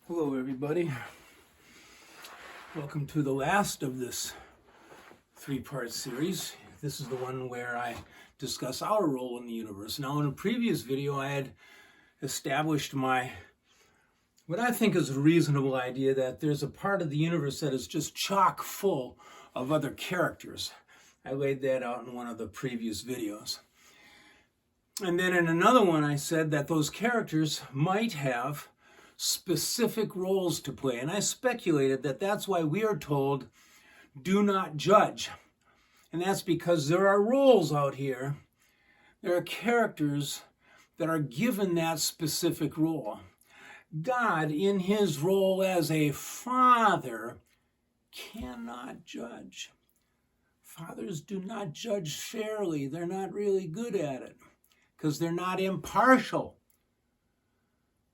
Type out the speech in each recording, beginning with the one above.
Hello, everybody. Welcome to the last of this three-part series. This is the one where I discuss our role in the universe. Now, in a previous video, I had established what I think is a reasonable idea that there's a part of the universe that is just chock full of other characters. I laid that out in one of the previous videos. And then in another one, I said that those characters might have specific roles to play. And I speculated that that's why we are told, do not judge. And that's because there are roles out here. There are characters that are given that specific role. God, in his role as a father, cannot judge. Fathers do not judge fairly. They're not really good at it because they're not impartial.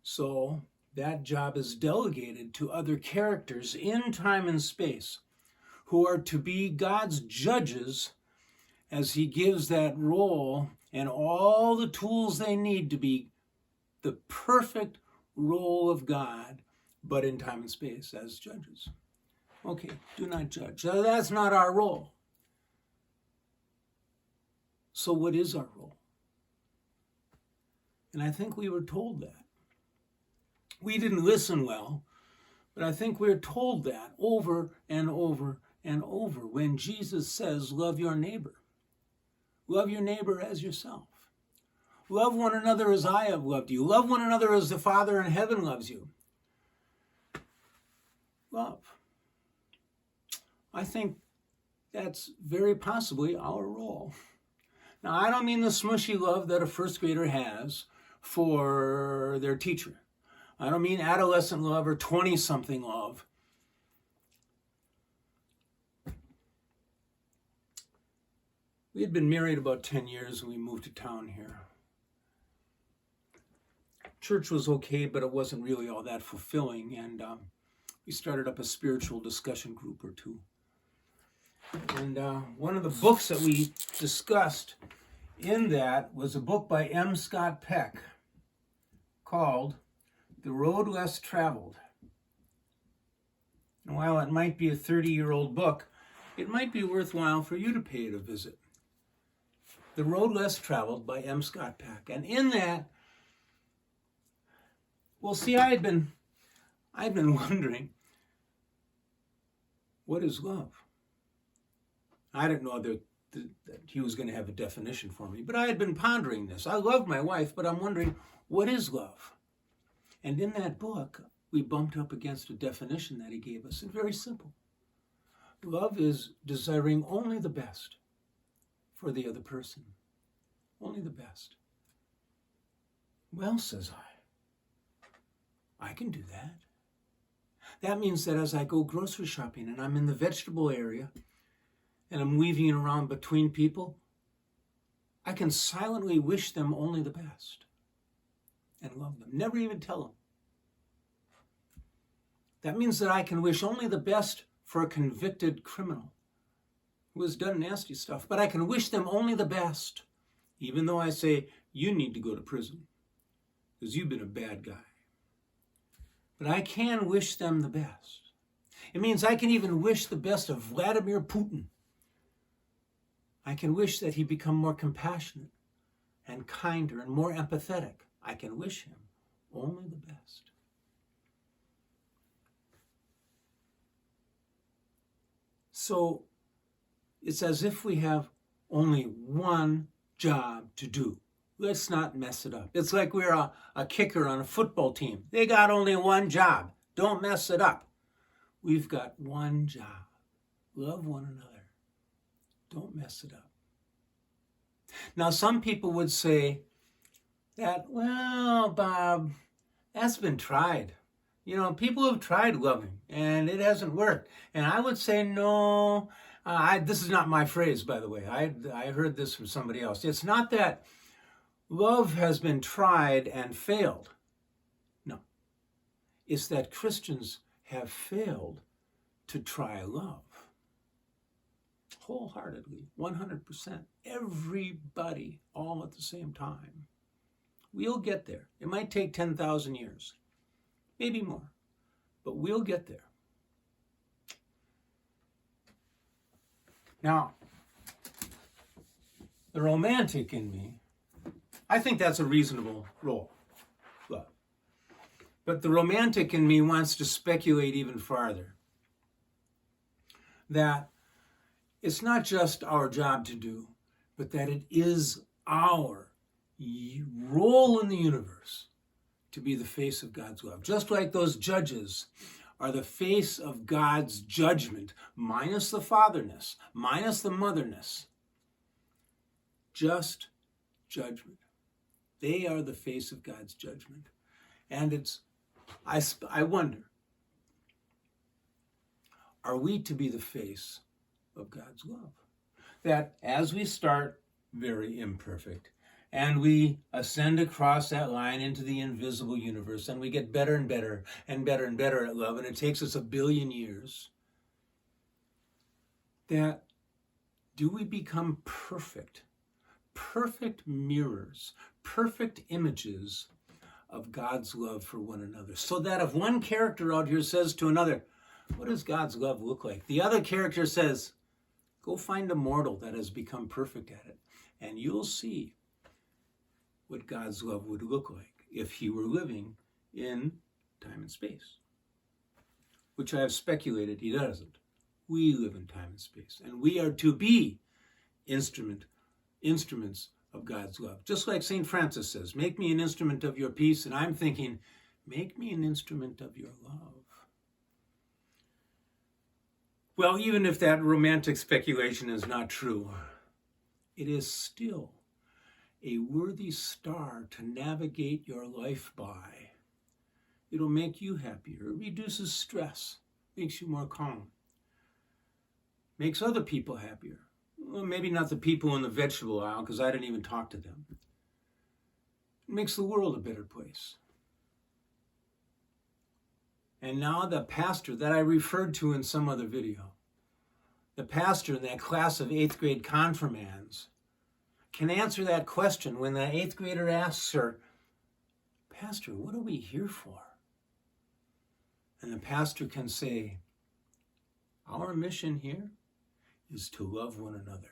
So that job is delegated to other characters in time and space who are to be God's judges as he gives that role and all the tools they need to be the perfect role of God, but in time and space as judges. Okay, do not judge. So that's not our role. So what is our role? And I think we were told that. We didn't listen well, but I think we're told that over and over and over when Jesus says, love your neighbor. Love your neighbor as yourself. Love one another as I have loved you. Love one another as the Father in heaven loves you. Love. I think that's very possibly our role. Now, I don't mean the smushy love that a first grader has for their teacher. I don't mean adolescent love or 20-something love. We had been married about 10 years when we moved to town here. Church was okay, but it wasn't really all that fulfilling, and we started up a spiritual discussion group or two. And one of the books that we discussed in that was a book by M. Scott Peck called The Road Less Traveled. And while it might be a 30-year-old book, it might be worthwhile for you to pay it a visit. The Road Less Traveled by M. Scott Peck. And in that, well, see, I've been wondering, what is love? I didn't know that he was going to have a definition for me, but I had been pondering this. I love my wife, but I'm wondering, what is love? And in that book, we bumped up against a definition that he gave us. It's very simple. Love is desiring only the best for the other person. Only the best. Well, says I can do that. That means that as I go grocery shopping and I'm in the vegetable area and I'm weaving around between people, I can silently wish them only the best and love them. Never even tell them. That means that I can wish only the best for a convicted criminal who has done nasty stuff, but I can wish them only the best, even though I say, you need to go to prison because you've been a bad guy. But I can wish them the best. It means I can even wish the best of Vladimir Putin. I can wish that he become more compassionate and kinder and more empathetic. I can wish him only the best. So it's as if we have only one job to do. Let's not mess it up. It's like we're a kicker on a football team. They got only one job. Don't mess it up. We've got one job. Love one another. Don't mess it up. Now, some people would say that, well, Bob, that's been tried. You know, people have tried loving, and it hasn't worked. And I would say, no, this is not my phrase, by the way. I heard this from somebody else. It's not that love has been tried and failed. No. It's that Christians have failed to try love. Wholeheartedly, 100%. Everybody, all at the same time. We'll get there. It might take 10,000 years. Maybe more. but we'll get there. Now, the romantic in me, I think that's a reasonable role. But the romantic in me wants to speculate even farther. That it's not just our job to do, but that it is our role in the universe to be the face of God's love. Just like those judges are the face of God's judgment, minus the fatherness, minus the motherness. Just judgment. They are the face of God's judgment. And I wonder, are we to be the face of God's love? That as we start very imperfect, and we ascend across that line into the invisible universe, and we get better and better and better and better at love, and it takes us 1 billion years, that do we become perfect mirrors, perfect images of God's love for one another? So that if one character out here says to another, what does God's love look like? The other character says, go find a mortal that has become perfect at it, and you'll see what God's love would look like if he were living in time and space, which I have speculated he doesn't. We live in time and space, and we are to be instruments of God's love. Just like St. Francis says, make me an instrument of your peace, and I'm thinking, make me an instrument of your love. Well, even if that romantic speculation is not true, it is still a worthy star to navigate your life by. It'll make you happier. It reduces stress, makes you more calm, makes other people happier. Well, maybe not the people in the vegetable aisle, because I didn't even talk to them. It makes the world a better place. And now the pastor that I referred to in some other video, the pastor in that class of 8th grade confirmands, can answer that question when the 8th grader asks her, Pastor, what are we here for? And the pastor can say, our mission here is to love one another.